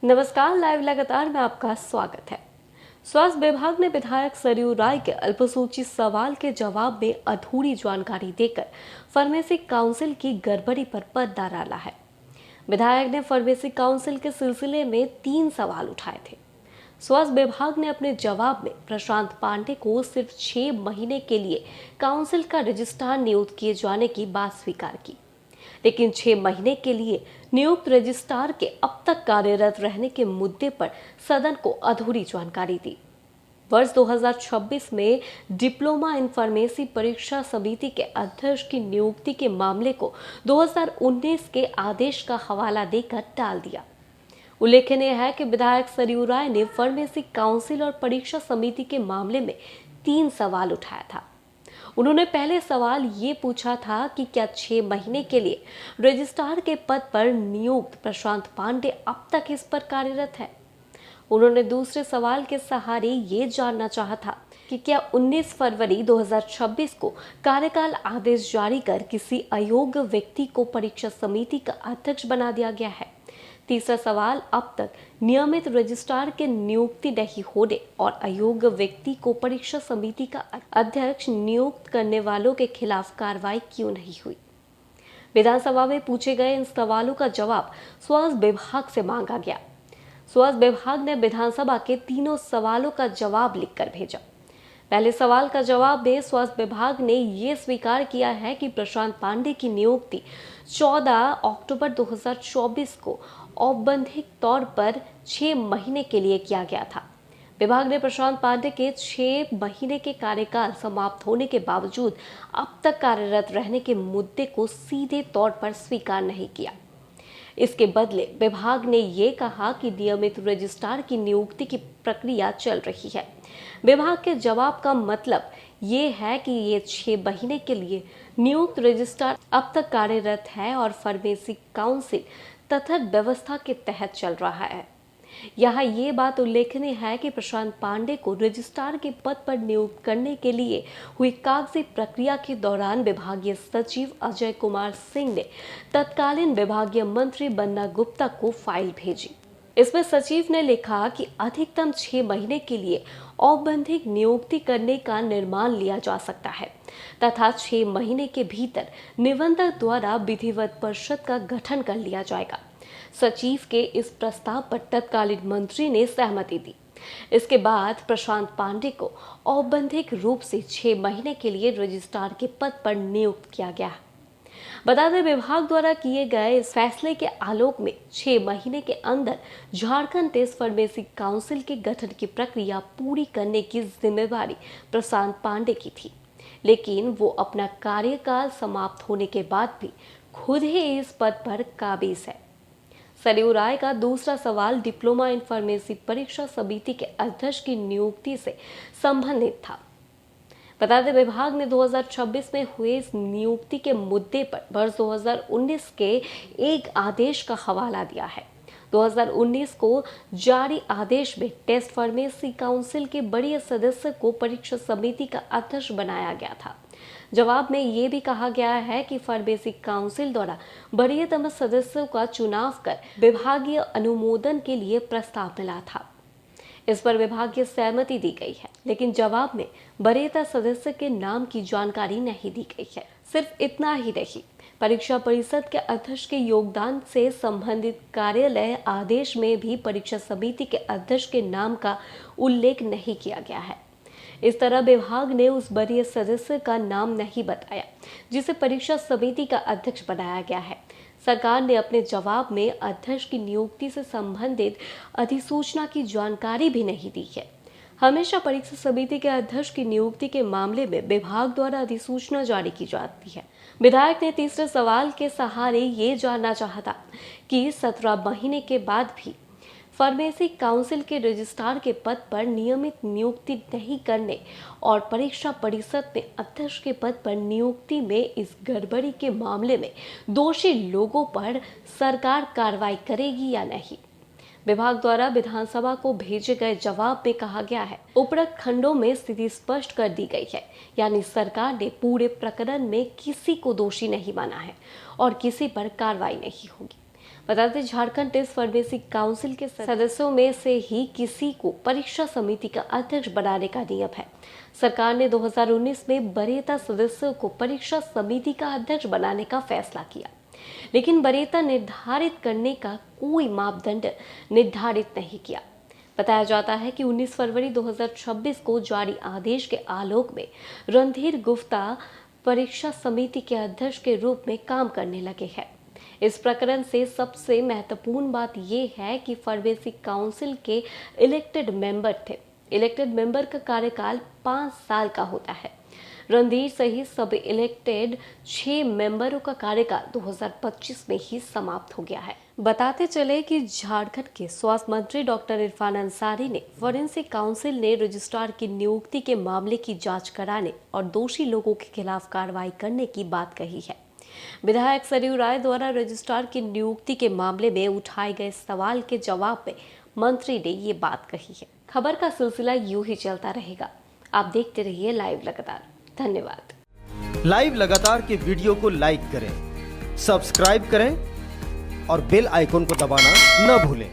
नमस्कार, लाइव लगातार में आपका स्वागत है। स्वास्थ्य विभाग ने विधायक सरयू राय के अल्पसूचित सवाल के जवाब में अधूरी जानकारी देकर फार्मेसी काउंसिल की गड़बड़ी पर पर्दा डाला है। विधायक ने फार्मेसी काउंसिल के सिलसिले में 3 सवाल उठाए थे। स्वास्थ्य विभाग ने अपने जवाब में प्रशांत पांडे को सिर्फ 6 महीने के लिए काउंसिल का रजिस्ट्रार नियुक्त किए जाने की बात स्वीकार की, लेकिन 6 महीने के लिए नियुक्त रजिस्ट्रार के अब तक कार्यरत रहने के मुद्दे पर सदन को अधूरी जानकारी दी। वर्ष 2026 में डिप्लोमा इन फार्मेसी परीक्षा समिति के अध्यक्ष की नियुक्ति के मामले को 2019 के आदेश का हवाला देकर टाल दिया। उल्लेखनीय है कि विधायक सरयू राय ने फार्मेसी काउंसिल और परीक्षा समिति के मामले में 3 सवाल उठाया था। उन्होंने पहले सवाल ये पूछा था कि क्या 6 महीने के लिए रजिस्ट्रार के पद पर नियुक्त प्रशांत पांडे अब तक इस पर कार्यरत है। उन्होंने दूसरे सवाल के सहारे ये जानना चाहा था कि क्या 19 फरवरी 2026 को कार्यकाल आदेश जारी कर किसी अयोग्य व्यक्ति को परीक्षा समिति का अध्यक्ष बना दिया गया है। तीसरा सवाल, अब तक नियमित रजिस्ट्रार के नियुक्ति नहीं होने और अयोग्य व्यक्ति को परीक्षा समिति का अध्यक्ष नियुक्त करने वालों के खिलाफ कार्रवाई क्यों नहीं हुई। विधानसभा में पूछे गए इन सवालों का जवाब स्वास्थ्य विभाग से मांगा गया। स्वास्थ्य विभाग ने विधानसभा के तीनों सवालों का जवाब लिखकर भेजा। पहले सवाल का जवाब में स्वास्थ्य विभाग ने ये स्वीकार किया है कि प्रशांत पांडे की नियुक्ति 14 अक्टूबर 2024 को औपबंधिक तौर पर 6 महीने के लिए किया गया था। विभाग ने प्रशांत पांडे के 6 महीने के कार्यकाल समाप्त होने के बावजूद अब तक कार्यरत रहने के मुद्दे को सीधे तौर पर स्वीकार नहीं किया। इसके बदले विभाग ने ये कहा कि नियमित रजिस्ट्रार की नियुक्ति की प्रक्रिया चल रही है। विभाग के जवाब का मतलब ये है कि ये 6 महीने के लिए नियुक्त रजिस्ट्रार अब तक कार्यरत है और फार्मेसी काउंसिल तथा व्यवस्था के तहत चल रहा है। यहाँ ये बात उल्लेखनीय है कि प्रशांत पांडे को रजिस्ट्रार के पद पर नियुक्त करने के लिए हुई कागजी प्रक्रिया के दौरान विभागीय सचिव अजय कुमार सिंह ने तत्कालीन विभागीय मंत्री बन्ना गुप्ता को फाइल भेजी। इसमें सचिव ने लिखा कि अधिकतम 6 महीने के लिए औपबंधिक नियुक्ति करने का निर्णय लिया जा सकता है तथा 6 महीने के भीतर निबंधक द्वारा विधिवत परिषद का गठन कर लिया जाएगा। सचिव के इस प्रस्ताव पर तत्कालीन मंत्री ने सहमति दी। इसके बाद प्रशांत पांडे को औपबंधिक रूप से 6 महीने के लिए रजिस्ट्रार के पद पर नियुक्त किया गया। बता दें, विभाग द्वारा किए गए इस फैसले के आलोक में 6 महीने के अंदर झारखंड टेस्ट फार्मेसी काउंसिल के गठन की प्रक्रिया पूरी करने की जिम्मेदारी प्रशांत पांडे की थी, लेकिन वो अपना कार्यकाल समाप्त होने के बाद भी खुद ही इस पद पर काबिज है। सरयू राय का दूसरा सवाल डिप्लोमा इन फार्मेसी परीक्षा समिति के अध्यक्ष की नियुक्ति से संबंधित था। बता दें, विभाग ने 2026 में हुए इस नियुक्ति के मुद्दे पर वर्ष 2019 के एक आदेश का हवाला दिया है। 2019 को जारी आदेश में टेस्ट फार्मेसी काउंसिल के बड़े सदस्य को परीक्षा समिति का अध्यक्ष बनाया गया था। जवाब में ये भी कहा गया है कि फार्मेसी काउंसिल द्वारा वरीयतम सदस्यों का चुनाव कर विभागीय अनुमोदन के लिए प्रस्ताव मिला था। इस पर विभागीय सहमति दी गई है, लेकिन जवाब में वरीयता सदस्य के नाम की जानकारी नहीं दी गई है। सिर्फ इतना ही नहीं, परीक्षा परिषद के अध्यक्ष के योगदान से संबंधित कार्यालय आदेश में भी परीक्षा समिति के अध्यक्ष के नाम का उल्लेख नहीं किया गया है। इस तरह विभाग ने उस वरीय सदस्य का नाम नहीं बताया जिसे परीक्षा समिति का अध्यक्ष बनाया गया है। सरकार ने अपने जवाब में अध्यक्ष की नियुक्ति से संबंधित अधिसूचना की जानकारी भी नहीं दी है। हमेशा परीक्षा समिति के अध्यक्ष की नियुक्ति के मामले में विभाग द्वारा अधिसूचना जारी की जाती है। विधायक ने तीसरे सवाल के सहारे ये जानना चाहा था कि 17 महीने के बाद भी फार्मेसी काउंसिल के रजिस्ट्रार के पद पर नियमित नियुक्ति नहीं करने और परीक्षा परिषद में अध्यक्ष के पद पर नियुक्ति में इस गड़बड़ी के मामले में दोषी लोगों पर सरकार कार्रवाई करेगी या नहीं। विभाग द्वारा विधानसभा को भेजे गए जवाब में कहा गया है, उपरोक्त खंडों में स्थिति स्पष्ट कर दी गई है, यानी सरकार ने पूरे प्रकरण में किसी को दोषी नहीं माना है और किसी पर कार्रवाई नहीं होगी। बताते झारखंड टेस्ट फार्मेसी काउंसिल के सदस्यों में से ही किसी को परीक्षा समिति का अध्यक्ष बनाने का नियम है। सरकार ने 2019 में वरीयता सदस्यों को परीक्षा समिति का अध्यक्ष बनाने का फैसला किया, लेकिन वरीयता निर्धारित करने का कोई मापदंड निर्धारित नहीं किया। बताया जाता है कि 19 फरवरी 2026 को जारी आदेश के आलोक में रणधीर गुप्ता परीक्षा समिति के अध्यक्ष के रूप में काम करने लगे हैं। इस प्रकरण से सबसे महत्वपूर्ण बात यह है कि फार्मेसी काउंसिल के इलेक्टेड मेंबर थे। इलेक्टेड मेंबर का कार्यकाल 5 साल का होता है। रणधीर सहित सभी इलेक्टेड 6 मेंबरों का कार्यकाल 2025 में ही समाप्त हो गया है। बताते चले कि झारखंड के स्वास्थ्य मंत्री डॉक्टर इरफान अंसारी ने फॉरेंसिक काउंसिल ने रजिस्ट्रार की नियुक्ति के मामले की जांच कराने और दोषी लोगों के खिलाफ कार्रवाई करने की बात कही है। विधायक सरयू राय द्वारा रजिस्ट्रार की नियुक्ति के मामले में उठाए गए सवाल के जवाब में मंत्री ने ये बात कही है। खबर का सिलसिला यूं ही चलता रहेगा। आप देखते रहिए लाइव लगातार। धन्यवाद। लाइव लगातार के वीडियो को लाइक करें, सब्सक्राइब करें और बेल आइकॉन को दबाना न भूलें।